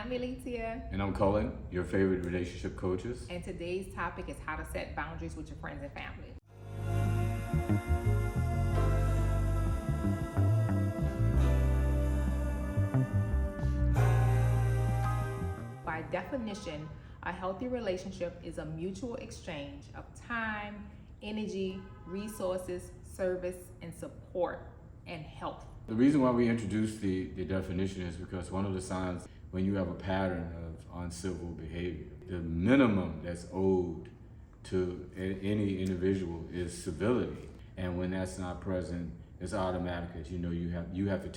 I'm Elitia. And I'm Cullen, your favorite relationship coaches. And today's topic is how to set boundaries with your friends and family. By definition, a healthy relationship is a mutual exchange of time, energy, resources, service, and support, and health. The reason why we introduced the definition is because one of the signs when you have a pattern of uncivil behavior, the minimum that's owed to any individual is civility. And when that's not present, it's automatic that you have to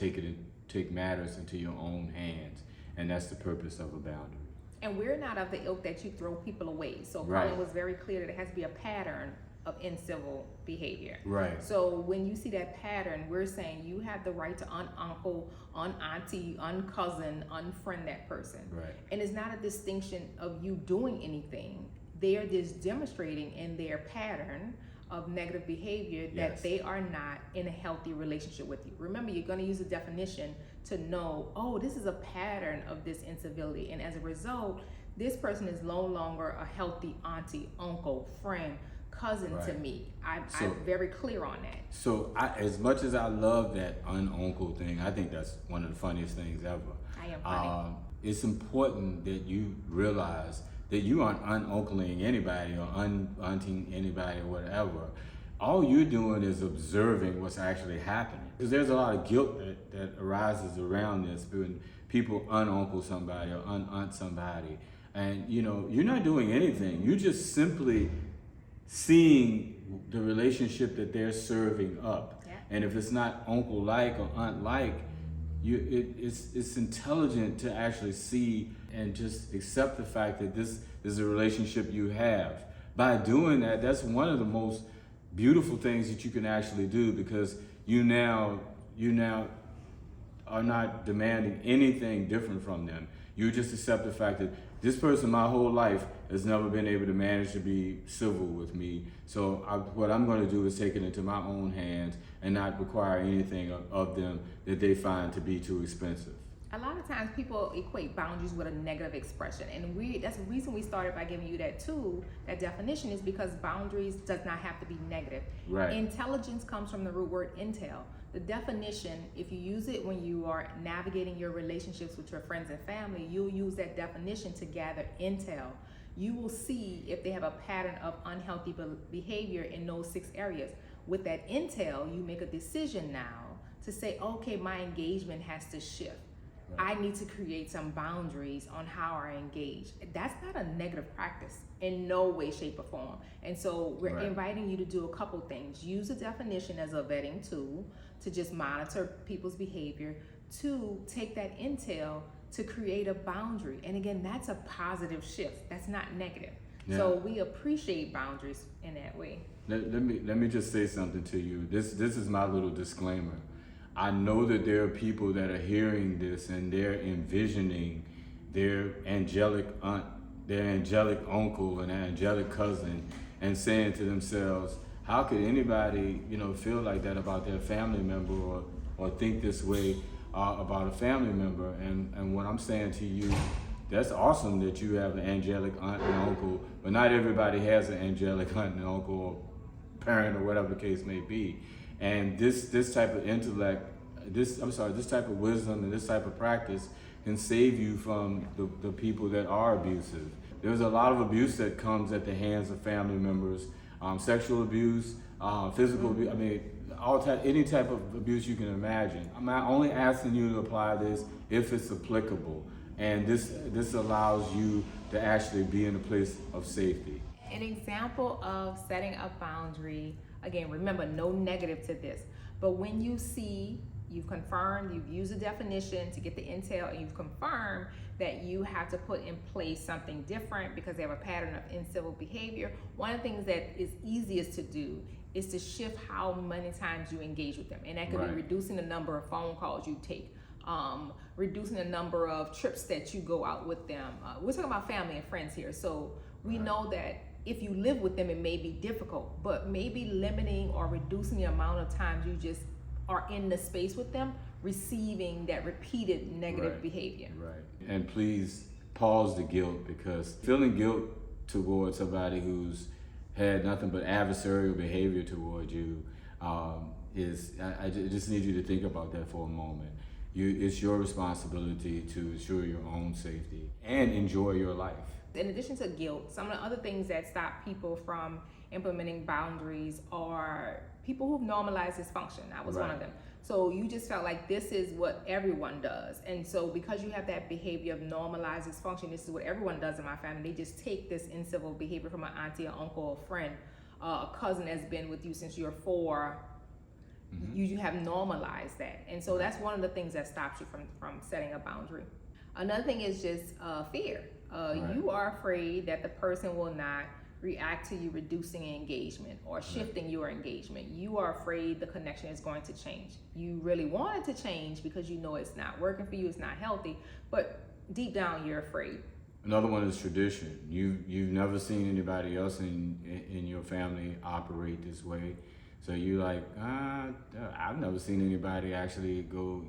take matters into your own hands, and that's the purpose of a boundary. And we're not of the ilk that you throw people away. So Right. Colin was very clear that it has to be a pattern of incivil behavior. Right. So when you see that pattern, we're saying you have the right to ununcle, unauntie, uncousin, unfriend that person. Right. And it's not a distinction of you doing anything. They are just demonstrating in their pattern of negative behavior that Yes. they are not in a healthy relationship with you. Remember, you're going to use a definition to know, oh, this is a pattern of this incivility. And as a result, this person is no longer a healthy auntie, uncle, friend, cousin to Right. me. I'm So- very clear on that. So as much as I love that ununcle thing, I think that's one of the funniest things ever. I am funny. It's important that you realize that you aren't ununcling anybody or aunting anybody or whatever. All you're doing is observing what's actually happening. Because there's a lot of guilt that arises around this when people ununcle somebody or unaunt somebody. And you're not doing anything. You're just simply seeing the relationship that they're serving up. Yeah. And if it's not uncle-like or aunt-like, it's intelligent to actually see and just accept the fact that this is a relationship you have. By doing that, that's one of the most beautiful things that you can actually do, because you now are not demanding anything different from them. You just accept the fact that this person my whole life has never been able to manage to be civil with me. So what I'm going to do is take it into my own hands and not require anything of them that they find to be too expensive. A lot of times people equate boundaries with a negative expression, and that's the reason we started by giving you that tool, that definition, is because boundaries does not have to be negative. Right. Intelligence comes from the root word intel. The definition, if you use it when you are navigating your relationships with your friends and family, you'll use that definition to gather intel. You will see if they have a pattern of unhealthy behavior in those 6 areas. With that intel, you make a decision now to say, okay, my engagement has to shift. Right. I need to create some boundaries on how I engage. That's not a negative practice in no way, shape, or form. And so we're Right. inviting you to do a couple things. Use a definition as a vetting tool to just monitor people's behavior. 2, take that intel to create a boundary. And again, that's a positive shift. That's not negative. Yeah. So we appreciate boundaries in that way. Let me just say something to you. This is my little disclaimer. I know that there are people that are hearing this and they're envisioning their angelic aunt, their angelic uncle, and their angelic cousin, and saying to themselves, how could anybody, feel like that about their family member or think this way about a family member? And what I'm saying to you, that's awesome that you have an angelic aunt and uncle, but not everybody has an angelic aunt and uncle or parent or whatever the case may be. And this type of intellect, this type of wisdom and this type of practice can save you from the people that are abusive. There's a lot of abuse that comes at the hands of family members, sexual abuse, physical abuse. I mean, any type of abuse you can imagine. I'm not only asking you to apply this if it's applicable, and this allows you to actually be in a place of safety. An example of setting a boundary, again, remember, no negative to this, but when you see, you've confirmed, you've used a definition to get the intel, and you've confirmed that you have to put in place something different because they have a pattern of incivil behavior, one of the things that is easiest to do is to shift how many times you engage with them. And that could Right. be reducing the number of phone calls you take, reducing the number of trips that you go out with them. We're talking about family and friends here, so we Right. know that if you live with them, it may be difficult, but maybe limiting or reducing the amount of times you just are in the space with them receiving that repeated negative Right. behavior. Right. And please pause the guilt, because feeling guilt towards somebody who's had nothing but adversarial behavior toward you I just need you to think about that for a moment. It's your responsibility to ensure your own safety and enjoy your life. In addition to guilt, some of the other things that stop people from implementing boundaries are people who've normalized dysfunction. I was one of them. So you just felt like this is what everyone does. And so because you have that behavior of normalized dysfunction, this is what everyone does in my family. They just take this incivil behavior from an auntie, or uncle, or friend, a cousin that's been with you since you're 4. You have normalized that. And so that's one of the things that stops you from setting a boundary. Another thing is just fear. You are afraid that the person will not react to you reducing engagement or shifting your engagement. You are afraid the connection is going to change. You really want it to change because you know it's not working for you, it's not healthy, but deep down you're afraid. Another one is tradition. You've never seen anybody else in your family operate this way. So you're like, I've never seen anybody actually go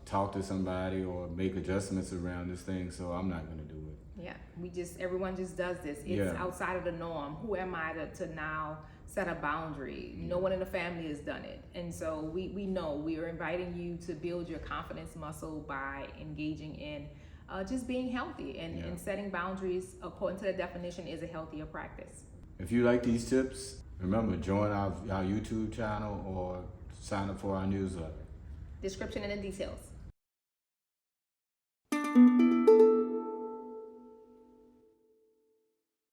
talk to somebody or make adjustments around this thing, so I'm not gonna do it. Yeah, everyone just does this. It's outside of the norm. Who am I to now set a boundary? No one in the family has done it. And so we know we are inviting you to build your confidence muscle by engaging in just being healthy and setting boundaries according to the definition is a healthier practice. If you like these tips, remember, join our YouTube channel or sign up for our newsletter. Description in the details.